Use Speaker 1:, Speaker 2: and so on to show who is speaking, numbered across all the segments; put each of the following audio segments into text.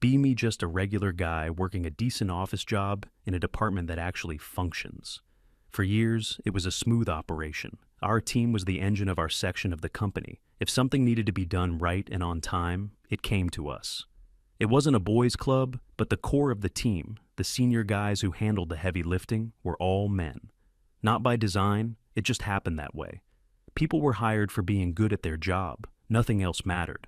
Speaker 1: Be me, just a regular guy working a decent office job in a department that actually functions. For years, it was a smooth operation. Our team was the engine of our section of the company. If something needed to be done right and on time, it came to us. It wasn't a boys' club, but the core of the team, the senior guys who handled the heavy lifting, were all men. Not by design, it just happened that way. People were hired for being good at their job. Nothing else mattered.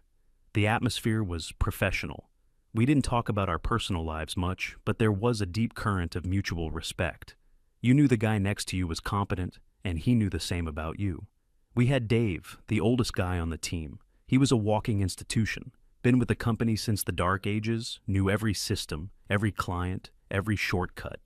Speaker 1: The atmosphere was professional. We didn't talk about our personal lives much, but there was a deep current of mutual respect. You knew the guy next to you was competent, and he knew the same about you. We had Dave, the oldest guy on the team. He was a walking institution. Been with the company since the dark ages, knew every system, every client, every shortcut.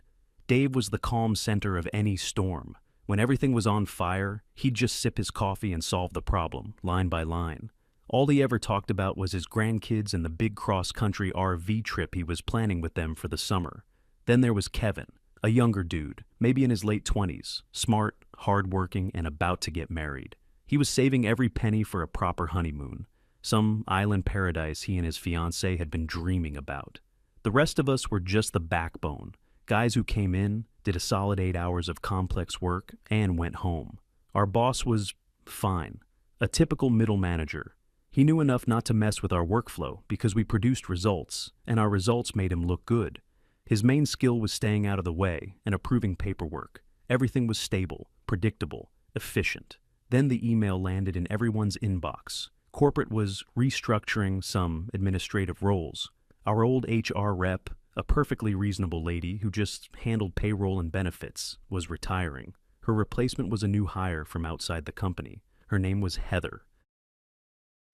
Speaker 1: Dave was the calm center of any storm. When everything was on fire, he'd just sip his coffee and solve the problem, line by line. All he ever talked about was his grandkids and the big cross-country RV trip he was planning with them for the summer. Then there was Kevin, a younger dude, maybe in his late 20s, smart, hardworking, and about to get married. He was saving every penny for a proper honeymoon, some island paradise he and his fiancée had been dreaming about. The rest of us were just the backbone, guys who came in, did a solid 8 hours of complex work, and went home. Our boss was fine, a typical middle manager. He knew enough not to mess with our workflow because we produced results, and our results made him look good. His main skill was staying out of the way and approving paperwork. Everything was stable, predictable, efficient. Then the email landed in everyone's inbox. Corporate was restructuring some administrative roles. Our old HR rep, a perfectly reasonable lady who just handled payroll and benefits, was retiring. Her replacement was a new hire from outside the company. Her name was Heather.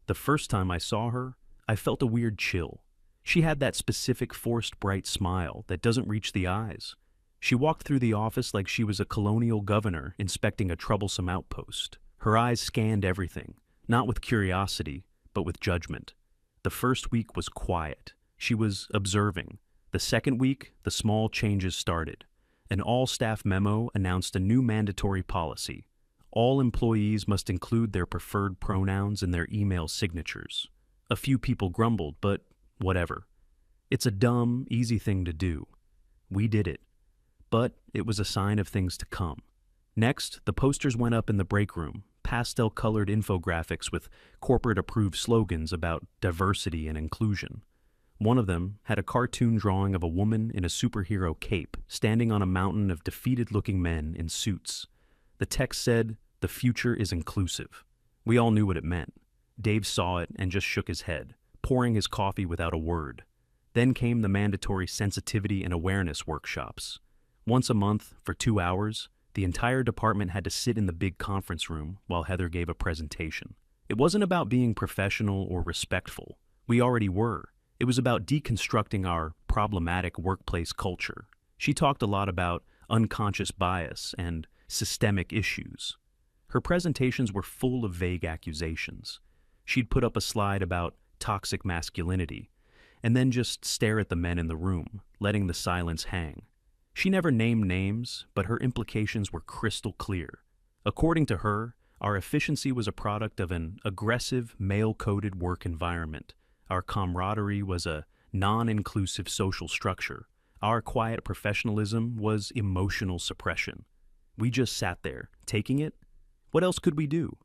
Speaker 1: The first time I saw her, I felt a weird chill. She had that specific forced bright smile that doesn't reach the eyes. She walked through the office like she was a colonial governor inspecting a troublesome outpost. Her eyes scanned everything, not with curiosity, but with judgment. The first week was quiet. She was observing. The second week, the small changes started. An all-staff memo announced a new mandatory policy. All employees must include their preferred pronouns in their email signatures. A few people grumbled, but whatever. It's a dumb, easy thing to do. We did it. But it was a sign of things to come. Next, the posters went up in the break room, pastel-colored infographics with corporate-approved slogans about diversity and inclusion. One of them had a cartoon drawing of a woman in a superhero cape standing on a mountain of defeated-looking men in suits. The text said, "The future is inclusive." We all knew what it meant. Dave saw it and just shook his head, pouring his coffee without a word. Then came the mandatory sensitivity and awareness workshops. Once a month, for 2 hours, the entire department had to sit in the big conference room while Heather gave a presentation. It wasn't about being professional or respectful. We already were. It was about deconstructing our problematic workplace culture. She talked a lot about unconscious bias and systemic issues. Her presentations were full of vague accusations. She'd put up a slide about toxic masculinity, and then just stare at the men in the room, letting the silence hang. She never named names, but her implications were crystal clear. According to her, our efficiency was a product of an aggressive, male-coded work environment. Our camaraderie was a non-inclusive social structure. Our quiet professionalism was emotional suppression. We just sat there, taking it. What else could we do?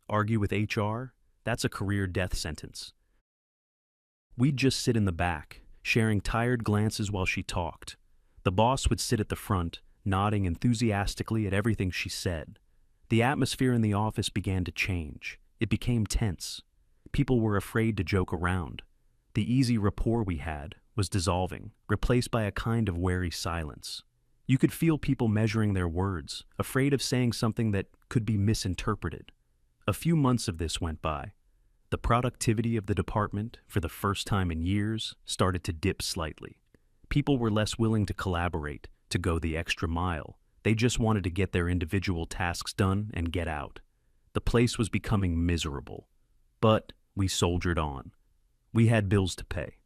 Speaker 1: Argue with HR? That's a career death sentence. We'd just sit in the back, sharing tired glances while she talked. The boss would sit at the front, nodding enthusiastically at everything she said. The atmosphere in the office began to change. It became tense. People were afraid to joke around. The easy rapport we had was dissolving, replaced by a kind of wary silence. You could feel people measuring their words, afraid of saying something that could be misinterpreted. A few months of this went by. The productivity of the department, for the first time in years, started to dip slightly. People were less willing to collaborate, to go the extra mile. They just wanted to get their individual tasks done and get out. The place was becoming miserable. But we soldiered on. We had bills to pay.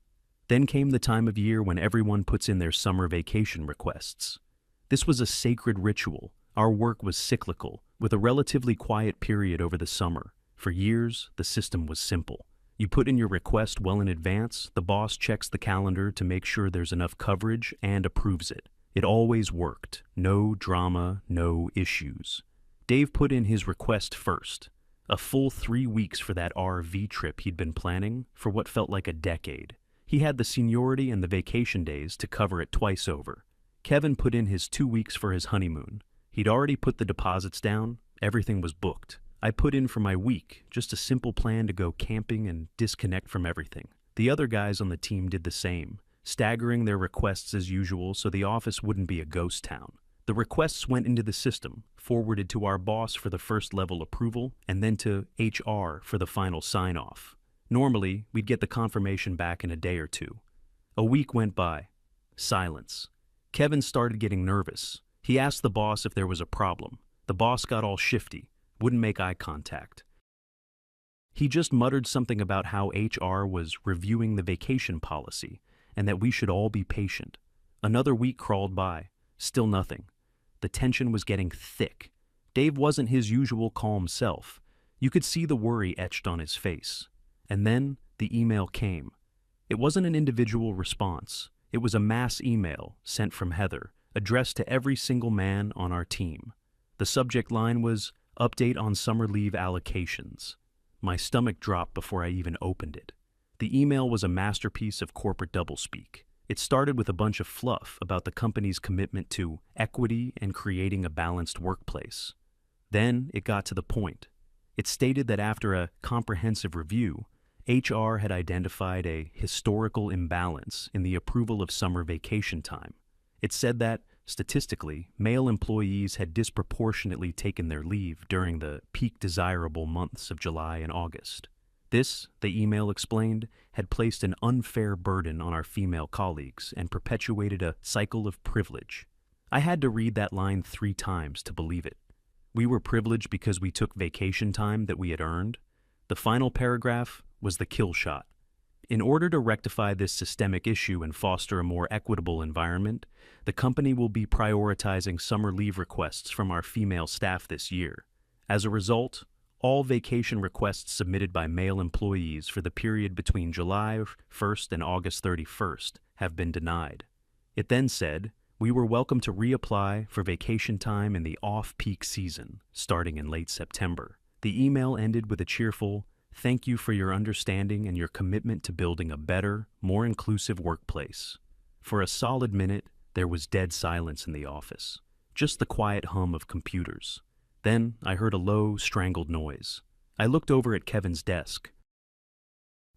Speaker 1: Then came the time of year when everyone puts in their summer vacation requests. This was a sacred ritual. Our work was cyclical, with a relatively quiet period over the summer. For years, the system was simple. You put in your request well in advance, the boss checks the calendar to make sure there's enough coverage and approves it. It always worked. No drama, no issues. Dave put in his request first. A full 3 weeks for that RV trip he'd been planning for what felt like a decade. He had the seniority and the vacation days to cover it twice over. Kevin put in his 2 weeks for his honeymoon. He'd already put the deposits down. Everything was booked. I put in for my week, just a simple plan to go camping and disconnect from everything. The other guys on the team did the same, staggering their requests as usual so the office wouldn't be a ghost town. The requests went into the system, forwarded to our boss for the first level approval, and then to HR for the final sign-off. Normally, we'd get the confirmation back in a day or two. A week went by. Silence. Kevin started getting nervous. He asked the boss if there was a problem. The boss got all shifty, wouldn't make eye contact. He just muttered something about how HR was reviewing the vacation policy and that we should all be patient. Another week crawled by. Still nothing. The tension was getting thick. Dave wasn't his usual calm self. You could see the worry etched on his face. And then the email came. It wasn't an individual response. It was a mass email sent from Heather, addressed to every single man on our team. The subject line was, "Update on summer leave allocations." My stomach dropped before I even opened it. The email was a masterpiece of corporate doublespeak. It started with a bunch of fluff about the company's commitment to equity and creating a balanced workplace. Then it got to the point. It stated that after a comprehensive review, HR had identified a historical imbalance in the approval of summer vacation time. It said that, statistically, male employees had disproportionately taken their leave during the peak desirable months of July and August. This, the email explained, had placed an unfair burden on our female colleagues and perpetuated a cycle of privilege. I had to read that line 3 times to believe it. We were privileged because we took vacation time that we had earned. The final paragraph was the kill shot. In order to rectify this systemic issue and foster a more equitable environment, the company will be prioritizing summer leave requests from our female staff this year. As a result, all vacation requests submitted by male employees for the period between July 1st and August 31st have been denied. It then said, we were welcome to reapply for vacation time in the off-peak season, starting in late September. The email ended with a cheerful, "Thank you for your understanding and your commitment to building a better, more inclusive workplace." For a solid minute, there was dead silence in the office, just the quiet hum of computers. Then I heard a low, strangled noise. I looked over at Kevin's desk.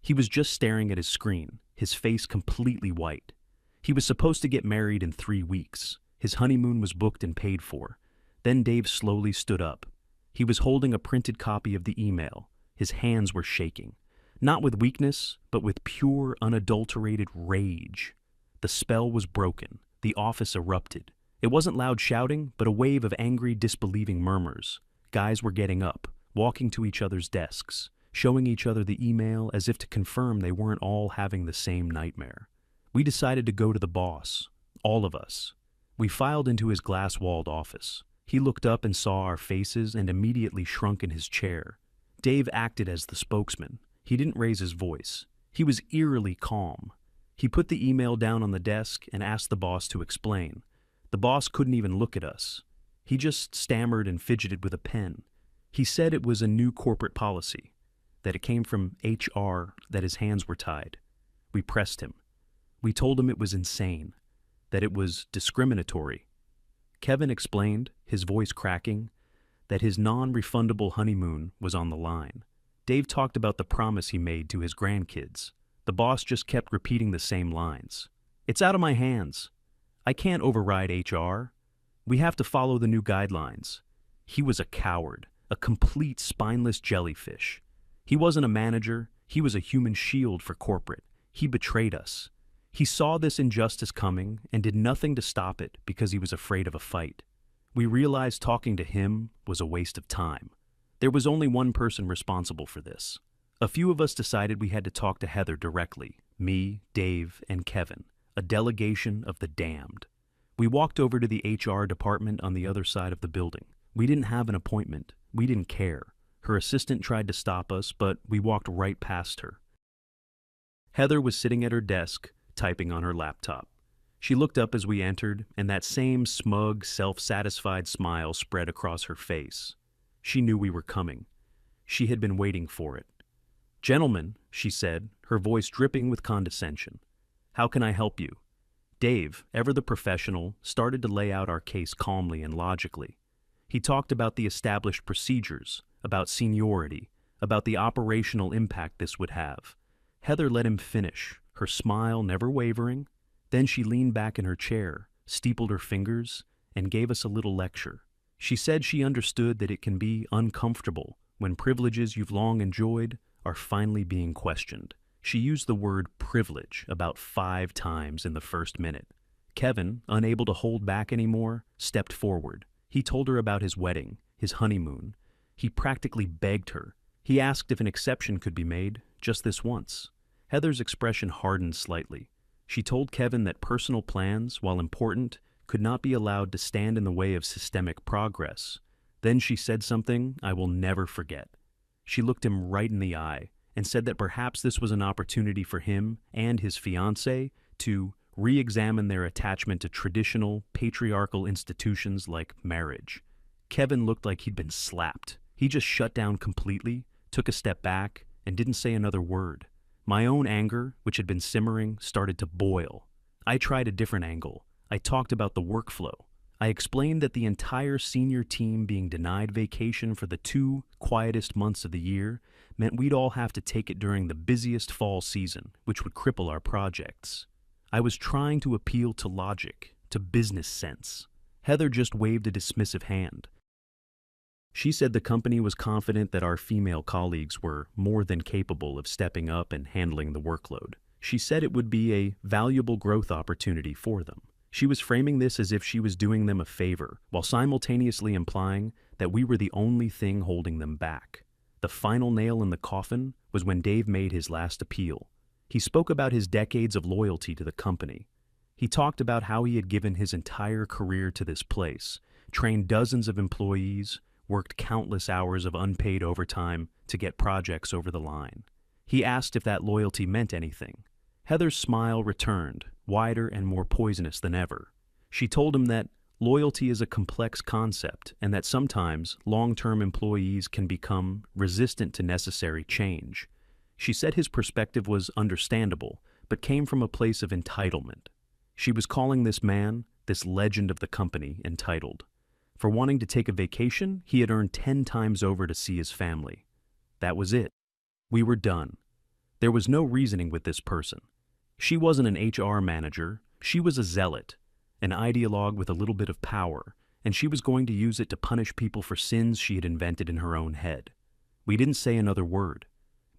Speaker 1: He was just staring at his screen, his face completely white. He was supposed to get married in 3 weeks. His honeymoon was booked and paid for. Then Dave slowly stood up. He was holding a printed copy of the email. His hands were shaking, not with weakness, but with pure, unadulterated rage. The spell was broken. The office erupted. It wasn't loud shouting, but a wave of angry, disbelieving murmurs. Guys were getting up, walking to each other's desks, showing each other the email as if to confirm they weren't all having the same nightmare. We decided to go to the boss, all of us. We filed into his glass-walled office. He looked up and saw our faces and immediately shrunk in his chair. Dave acted as the spokesman. He didn't raise his voice. He was eerily calm. He put the email down on the desk and asked the boss to explain. The boss couldn't even look at us. He just stammered and fidgeted with a pen. He said it was a new corporate policy, that it came from HR, that his hands were tied. We pressed him. We told him it was insane, that it was discriminatory. Kevin explained, his voice cracking, that his non-refundable honeymoon was on the line. Dave talked about the promise he made to his grandkids. The boss just kept repeating the same lines. "It's out of my hands. I can't override HR. We have to follow the new guidelines." He was a coward, a complete spineless jellyfish. He wasn't a manager. He was a human shield for corporate. He betrayed us. He saw this injustice coming and did nothing to stop it because he was afraid of a fight. We realized talking to him was a waste of time. There was only one person responsible for this. A few of us decided we had to talk to Heather directly, me, Dave, and Kevin, a delegation of the damned. We walked over to the HR department on the other side of the building. We didn't have an appointment. We didn't care. Her assistant tried to stop us, but we walked right past her. Heather was sitting at her desk, typing on her laptop. She looked up as we entered, and that same smug, self-satisfied smile spread across her face. She knew we were coming. She had been waiting for it. "Gentlemen," she said, her voice dripping with condescension. "How can I help you?" Dave, ever the professional, started to lay out our case calmly and logically. He talked about the established procedures, about seniority, about the operational impact this would have. Heather let him finish, her smile never wavering. Then she leaned back in her chair, steepled her fingers, and gave us a little lecture. She said she understood that it can be uncomfortable when privileges you've long enjoyed are finally being questioned. She used the word privilege about 5 times in the first minute. Kevin, unable to hold back anymore, stepped forward. He told her about his wedding, his honeymoon. He practically begged her. He asked if an exception could be made, just this once. Heather's expression hardened slightly. She told Kevin that personal plans, while important, could not be allowed to stand in the way of systemic progress. Then she said something I will never forget. She looked him right in the eye and said that perhaps this was an opportunity for him and his fiancée to re-examine their attachment to traditional, patriarchal institutions like marriage. Kevin looked like he'd been slapped. He just shut down completely, took a step back, and didn't say another word. My own anger, which had been simmering, started to boil. I tried a different angle. I talked about the workflow. I explained that the entire senior team being denied vacation for the 2 quietest months of the year meant we'd all have to take it during the busiest fall season, which would cripple our projects. I was trying to appeal to logic, to business sense. Heather just waved a dismissive hand. She said the company was confident that our female colleagues were more than capable of stepping up and handling the workload. She said it would be a valuable growth opportunity for them. She was framing this as if she was doing them a favor, while simultaneously implying that we were the only thing holding them back. The final nail in the coffin was when Dave made his last appeal. He spoke about his decades of loyalty to the company. He talked about how he had given his entire career to this place, trained dozens of employees, worked countless hours of unpaid overtime to get projects over the line. He asked if that loyalty meant anything. Heather's smile returned, wider and more poisonous than ever. She told him that loyalty is a complex concept and that sometimes long-term employees can become resistant to necessary change. She said his perspective was understandable, but came from a place of entitlement. She was calling this man, this legend of the company, entitled. For wanting to take a vacation, he had earned 10 times over to see his family. That was it. We were done. There was no reasoning with this person. She wasn't an HR manager. She was a zealot, an ideologue with a little bit of power, and she was going to use it to punish people for sins she had invented in her own head. We didn't say another word.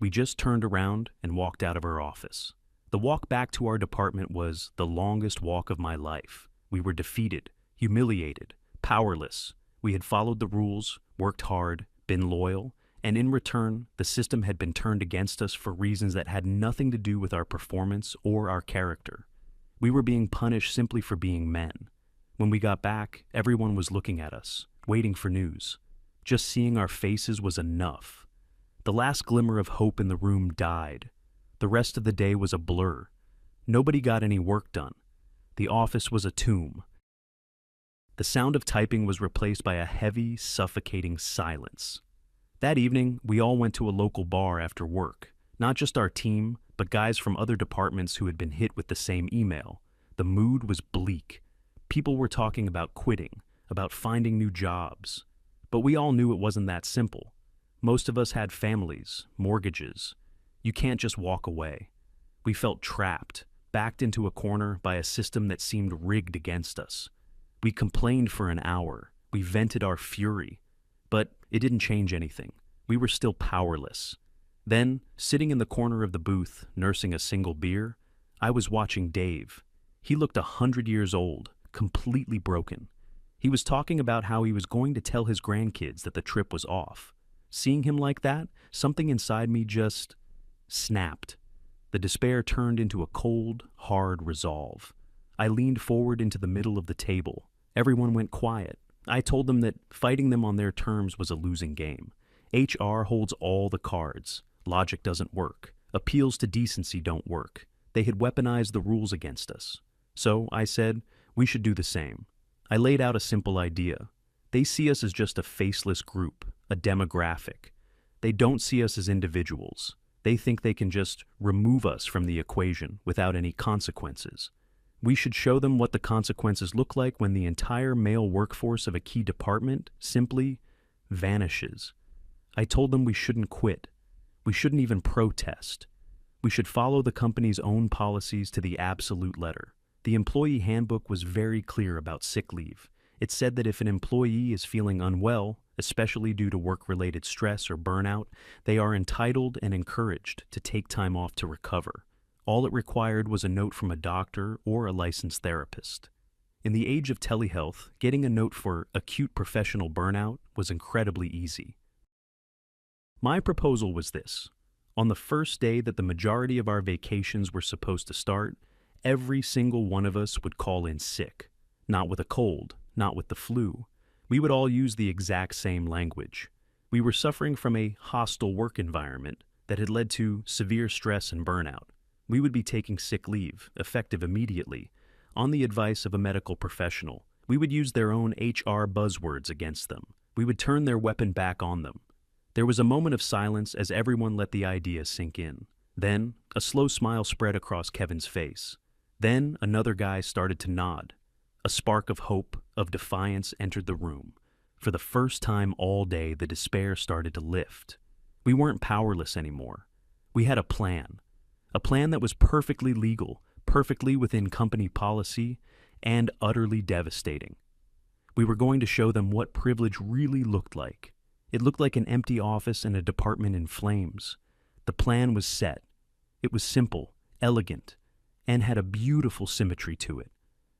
Speaker 1: We just turned around and walked out of her office. The walk back to our department was the longest walk of my life. We were defeated, humiliated, powerless. We had followed the rules, worked hard, been loyal, and in return, the system had been turned against us for reasons that had nothing to do with our performance or our character. We were being punished simply for being men. When we got back, everyone was looking at us, waiting for news. Just seeing our faces was enough. The last glimmer of hope in the room died. The rest of the day was a blur. Nobody got any work done. The office was a tomb. The sound of typing was replaced by a heavy, suffocating silence. That evening, we all went to a local bar after work. Not just our team, but guys from other departments who had been hit with the same email. The mood was bleak. People were talking about quitting, about finding new jobs. But we all knew it wasn't that simple. Most of us had families, mortgages. You can't just walk away. We felt trapped, backed into a corner by a system that seemed rigged against us. We complained for an hour. We vented our fury. But it didn't change anything. We were still powerless. Then, sitting in the corner of the booth, nursing a single beer, I was watching Dave. He looked 100 years old, completely broken. He was talking about how he was going to tell his grandkids that the trip was off. Seeing him like that, something inside me just snapped. The despair turned into a cold, hard resolve. I leaned forward into the middle of the table. Everyone went quiet. I told them that fighting them on their terms was a losing game. HR holds all the cards. Logic doesn't work. Appeals to decency don't work. They had weaponized the rules against us. So, I said, we should do the same. I laid out a simple idea. They see us as just a faceless group, a demographic. They don't see us as individuals. They think they can just remove us from the equation without any consequences. We should show them what the consequences look like when the entire male workforce of a key department simply vanishes. I told them we shouldn't quit. We shouldn't even protest. We should follow the company's own policies to the absolute letter. The employee handbook was very clear about sick leave. It said that if an employee is feeling unwell, especially due to work-related stress or burnout, they are entitled and encouraged to take time off to recover. All it required was a note from a doctor or a licensed therapist. In the age of telehealth, getting a note for acute professional burnout was incredibly easy. My proposal was this. On the first day that the majority of our vacations were supposed to start, every single one of us would call in sick. Not with a cold, not with the flu. We would all use the exact same language. We were suffering from a hostile work environment that had led to severe stress and burnout. We would be taking sick leave, effective immediately, on the advice of a medical professional. We would use their own HR buzzwords against them. We would turn their weapon back on them. There was a moment of silence as everyone let the idea sink in. Then, a slow smile spread across Kevin's face. Then, another guy started to nod. A spark of hope, of defiance entered the room. For the first time all day, the despair started to lift. We weren't powerless anymore. We had a plan that was perfectly legal, perfectly within company policy, and utterly devastating. We were going to show them what privilege really looked like. It looked like an empty office and a department in flames. The plan was set. It was simple, elegant, and had a beautiful symmetry to it.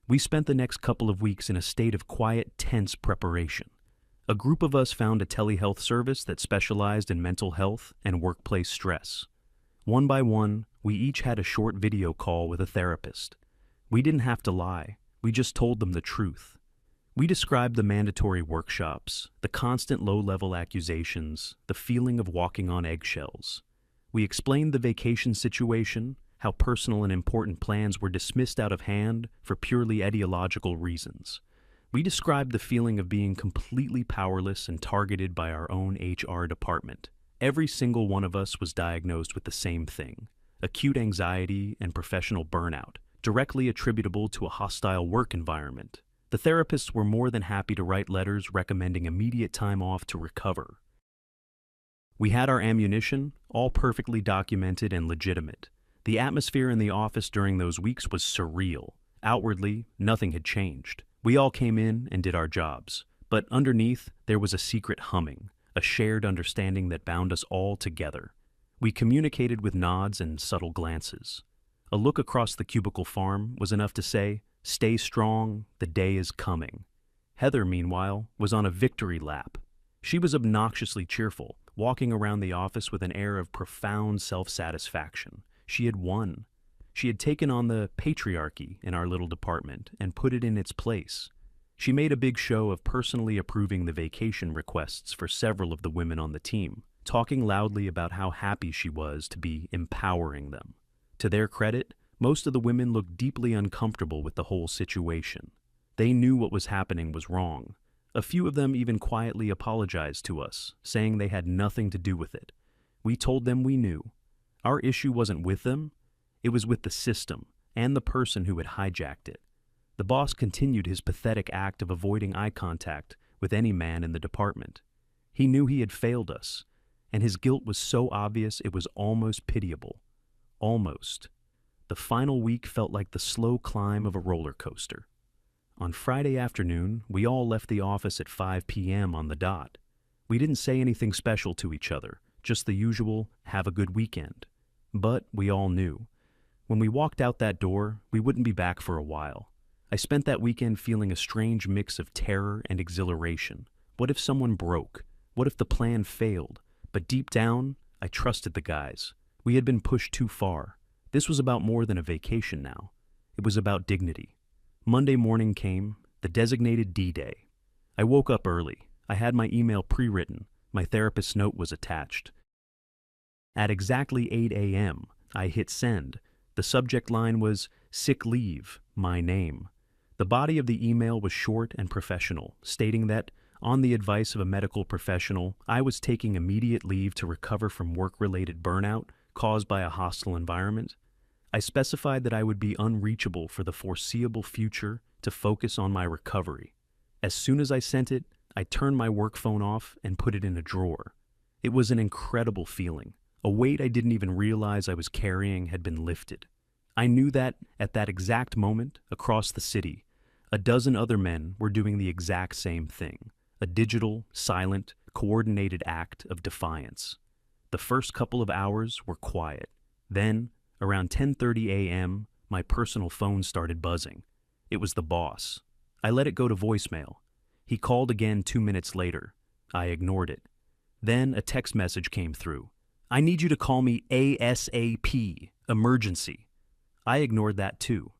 Speaker 1: We spent the next couple of weeks in a state of quiet, tense preparation. A group of us found a telehealth service that specialized in mental health and workplace stress. One by one, we each had a short video call with a therapist. We didn't have to lie. We just told them the truth. We described the mandatory workshops, the constant low-level accusations, the feeling of walking on eggshells. We explained the vacation situation, how personal and important plans were dismissed out of hand for purely ideological reasons. We described the feeling of being completely powerless and targeted by our own HR department. Every single one of us was diagnosed with the same thing: acute anxiety and professional burnout, directly attributable to a hostile work environment. The therapists were more than happy to write letters recommending immediate time off to recover. We had our ammunition, all perfectly documented and legitimate. The atmosphere in the office during those weeks was surreal. Outwardly, nothing had changed. We all came in and did our jobs. But underneath, there was a secret humming, a shared understanding that bound us all together. We communicated with nods and subtle glances. A look across the cubicle farm was enough to say, "Stay strong, the day is coming." Heather, meanwhile, was on a victory lap. She was obnoxiously cheerful, walking around the office with an air of profound self-satisfaction. She had won. She had taken on the patriarchy in our little department and put it in its place. She made a big show of personally approving the vacation requests for several of the women on the team, talking loudly about how happy she was to be empowering them. To their credit, most of the women looked deeply uncomfortable with the whole situation. They knew what was happening was wrong. A few of them even quietly apologized to us, saying they had nothing to do with it. We told them we knew. Our issue wasn't with them, it was with the system and the person who had hijacked it. The boss continued his pathetic act of avoiding eye contact with any man in the department. He knew he had failed us, and his guilt was so obvious it was almost pitiable. Almost. The final week felt like the slow climb of a roller coaster. On Friday afternoon, we all left the office at 5 p.m. on the dot. We didn't say anything special to each other, just the usual, "have a good weekend." But we all knew. When we walked out that door, we wouldn't be back for a while. I spent that weekend feeling a strange mix of terror and exhilaration. What if someone broke? What if the plan failed? But deep down, I trusted the guys. We had been pushed too far. This was about more than a vacation now. It was about dignity. Monday morning came, the designated D-Day. I woke up early. I had my email pre-written. My therapist's note was attached. At exactly 8 a.m., I hit send. The subject line was, "Sick leave, my name." The body of the email was short and professional, stating that, on the advice of a medical professional, I was taking immediate leave to recover from work-related burnout caused by a hostile environment. I specified that I would be unreachable for the foreseeable future to focus on my recovery. As soon as I sent it, I turned my work phone off and put it in a drawer. It was an incredible feeling. A weight I didn't even realize I was carrying had been lifted. I knew that, at that exact moment, across the city, a dozen other men were doing the exact same thing, a digital, silent, coordinated act of defiance. The first couple of hours were quiet. Then, around 10:30 a.m., my personal phone started buzzing. It was the boss. I let it go to voicemail. He called again 2 minutes later. I ignored it. Then a text message came through. "I need you to call me ASAP, emergency." I ignored that too.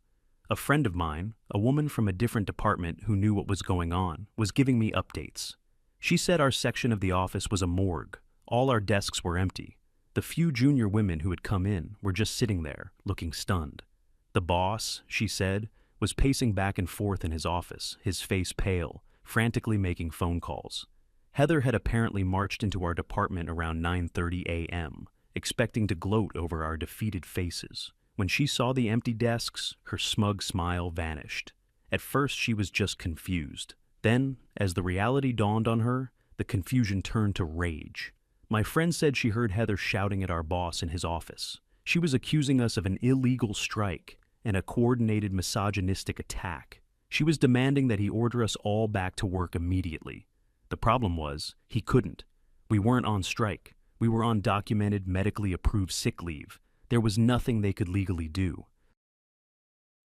Speaker 1: A friend of mine, a woman from a different department who knew what was going on, was giving me updates. She said our section of the office was a morgue. All our desks were empty. The few junior women who had come in were just sitting there, looking stunned. The boss, she said, was pacing back and forth in his office, his face pale, frantically making phone calls. Heather had apparently marched into our department around 9:30 a.m., expecting to gloat over our defeated faces. When she saw the empty desks, her smug smile vanished. At first, she was just confused. Then, as the reality dawned on her, the confusion turned to rage. My friend said she heard Heather shouting at our boss in his office. She was accusing us of an illegal strike and a coordinated misogynistic attack. She was demanding that he order us all back to work immediately. The problem was, he couldn't. We weren't on strike. We were on documented, medically approved sick leave. There was nothing they could legally do.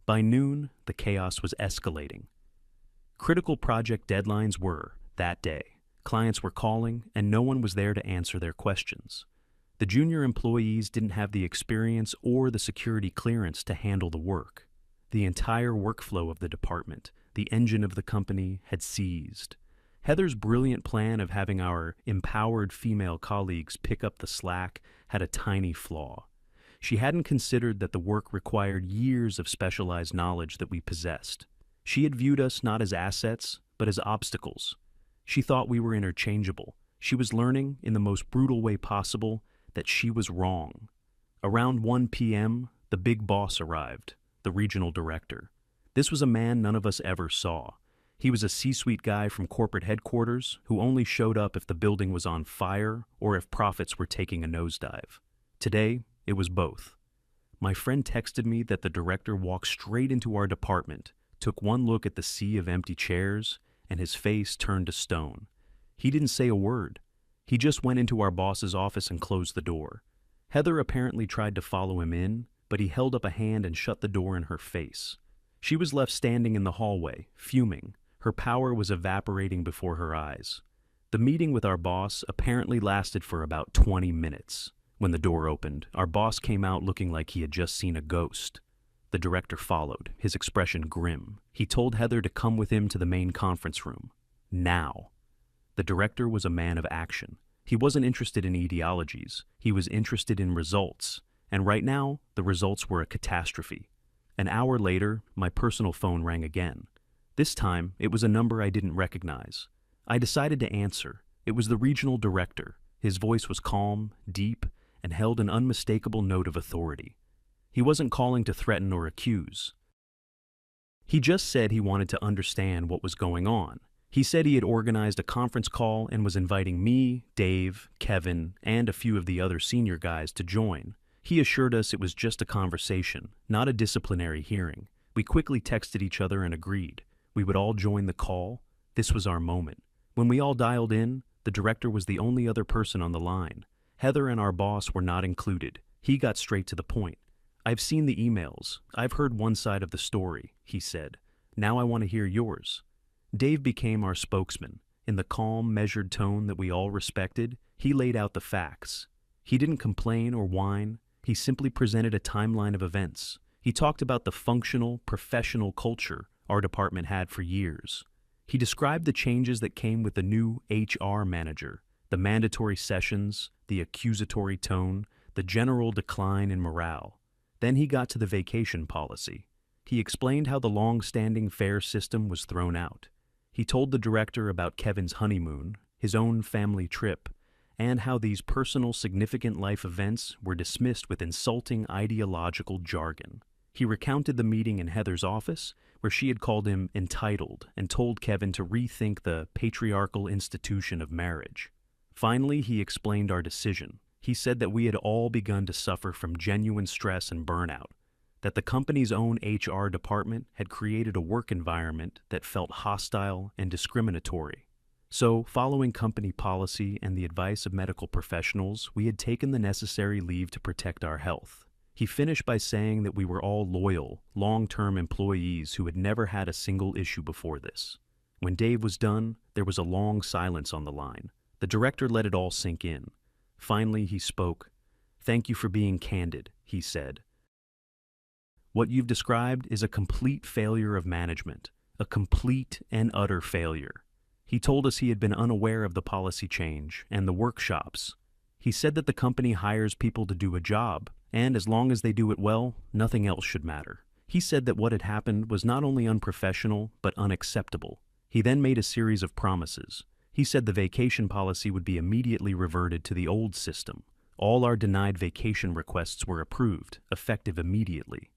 Speaker 1: By noon, the chaos was escalating. Critical project deadlines were, that day. Clients were calling, and no one was there to answer their questions. The junior employees didn't have the experience or the security clearance to handle the work. The entire workflow of the department, the engine of the company, had seized. Heather's brilliant plan of having our empowered female colleagues pick up the slack had a tiny flaw. She hadn't considered that the work required years of specialized knowledge that we possessed. She had viewed us not as assets, but as obstacles. She thought we were interchangeable. She was learning, in the most brutal way possible, that she was wrong. Around 1 p.m., the big boss arrived, the regional director. This was a man none of us ever saw. He was a C-suite guy from corporate headquarters who only showed up if the building was on fire or if profits were taking a nosedive. Today, it was both. My friend texted me that the director walked straight into our department, took one look at the sea of empty chairs, and his face turned to stone. He didn't say a word. He just went into our boss's office and closed the door. Heather apparently tried to follow him in, but he held up a hand and shut the door in her face. She was left standing in the hallway, fuming. Her power was evaporating before her eyes. The meeting with our boss apparently lasted for about 20 minutes. When the door opened, our boss came out looking like he had just seen a ghost. The director followed, his expression grim. He told Heather to come with him to the main conference room. Now. The director was a man of action. He wasn't interested in ideologies. He was interested in results. And right now, the results were a catastrophe. An hour later, my personal phone rang again. This time, it was a number I didn't recognize. I decided to answer. It was the regional director. His voice was calm, deep, and held an unmistakable note of authority. He wasn't calling to threaten or accuse. He just said he wanted to understand what was going on. He said he had organized a conference call and was inviting me, Dave, Kevin, and a few of the other senior guys to join. He assured us it was just a conversation, not a disciplinary hearing. We quickly texted each other and agreed. We would all join the call. This was our moment. When we all dialed in, the director was the only other person on the line. Heather and our boss were not included. He got straight to the point. "I've seen the emails. I've heard one side of the story," he said. "Now I want to hear yours." Dave became our spokesman. In the calm, measured tone that we all respected, he laid out the facts. He didn't complain or whine. He simply presented a timeline of events. He talked about the functional, professional culture our department had for years. He described the changes that came with the new HR manager, the mandatory sessions, the accusatory tone, the general decline in morale. Then he got to the vacation policy. He explained how the long-standing fare system was thrown out. He told the director about Kevin's honeymoon, his own family trip, and how these personal significant life events were dismissed with insulting ideological jargon. He recounted the meeting in Heather's office, where she had called him entitled and told Kevin to rethink the patriarchal institution of marriage. Finally, he explained our decision. He said that we had all begun to suffer from genuine stress and burnout, that the company's own HR department had created a work environment that felt hostile and discriminatory. So, following company policy and the advice of medical professionals, we had taken the necessary leave to protect our health. He finished by saying that we were all loyal, long-term employees who had never had a single issue before this. When Dave was done, there was a long silence on the line. The director let it all sink in. Finally, he spoke. "Thank you for being candid," he said. "What you've described is a complete failure of management, a complete and utter failure." He told us he had been unaware of the policy change and the workshops. He said that the company hires people to do a job, and as long as they do it well, nothing else should matter. He said that what had happened was not only unprofessional, but unacceptable. He then made a series of promises. He said the vacation policy would be immediately reverted to the old system. All our denied vacation requests were approved, effective immediately.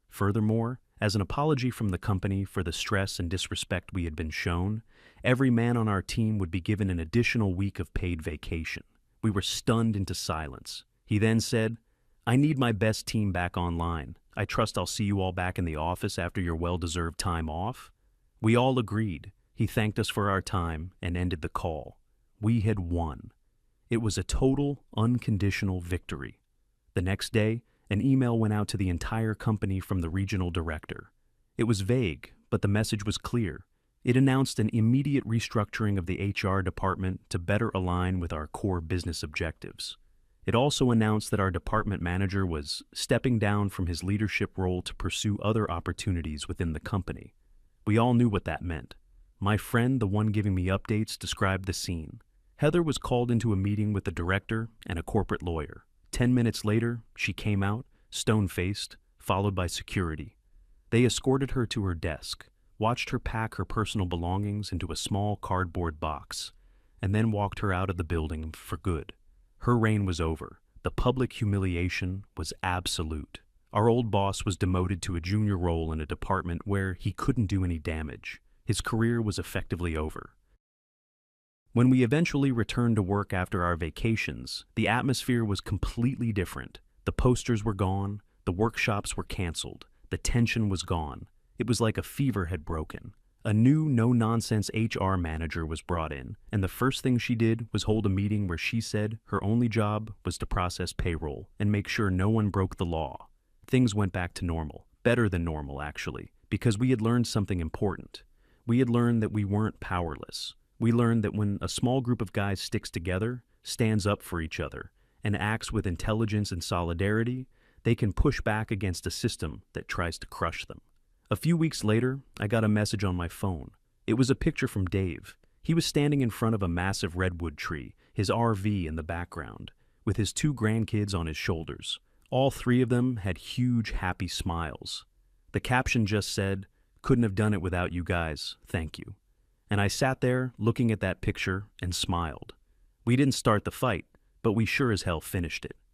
Speaker 1: Furthermore, as an apology from the company for the stress and disrespect we had been shown, every man on our team would be given an additional week of paid vacation. We were stunned into silence. He then said, "I need my best team back online. I trust I'll see you all back in the office after your well-deserved time off." We all agreed. He thanked us for our time and ended the call. We had won. It was a total, unconditional victory. The next day, an email went out to the entire company from the regional director. It was vague, but the message was clear. It announced an immediate restructuring of the HR department to better align with our core business objectives. It also announced that our department manager was stepping down from his leadership role to pursue other opportunities within the company. We all knew what that meant. My friend, the one giving me updates, described the scene. Heather was called into a meeting with the director and a corporate lawyer. 10 minutes later, she came out, stone-faced, followed by security. They escorted her to her desk, watched her pack her personal belongings into a small cardboard box, and then walked her out of the building for good. Her reign was over. The public humiliation was absolute. Our old boss was demoted to a junior role in a department where he couldn't do any damage. His career was effectively over. When we eventually returned to work after our vacations, the atmosphere was completely different. The posters were gone, the workshops were canceled, the tension was gone. It was like a fever had broken. A new no-nonsense HR manager was brought in, and the first thing she did was hold a meeting where she said her only job was to process payroll and make sure no one broke the law. Things went back to normal, better than normal actually, because we had learned something important. We had learned that we weren't powerless. We learned that when a small group of guys sticks together, stands up for each other, and acts with intelligence and solidarity, they can push back against a system that tries to crush them. A few weeks later, I got a message on my phone. It was a picture from Dave. He was standing in front of a massive redwood tree, his RV in the background, with his 2 grandkids on his shoulders. All 3 of them had huge, happy smiles. The caption just said, "Couldn't have done it without you guys, thank you." And I sat there looking at that picture and smiled. We didn't start the fight, but we sure as hell finished it.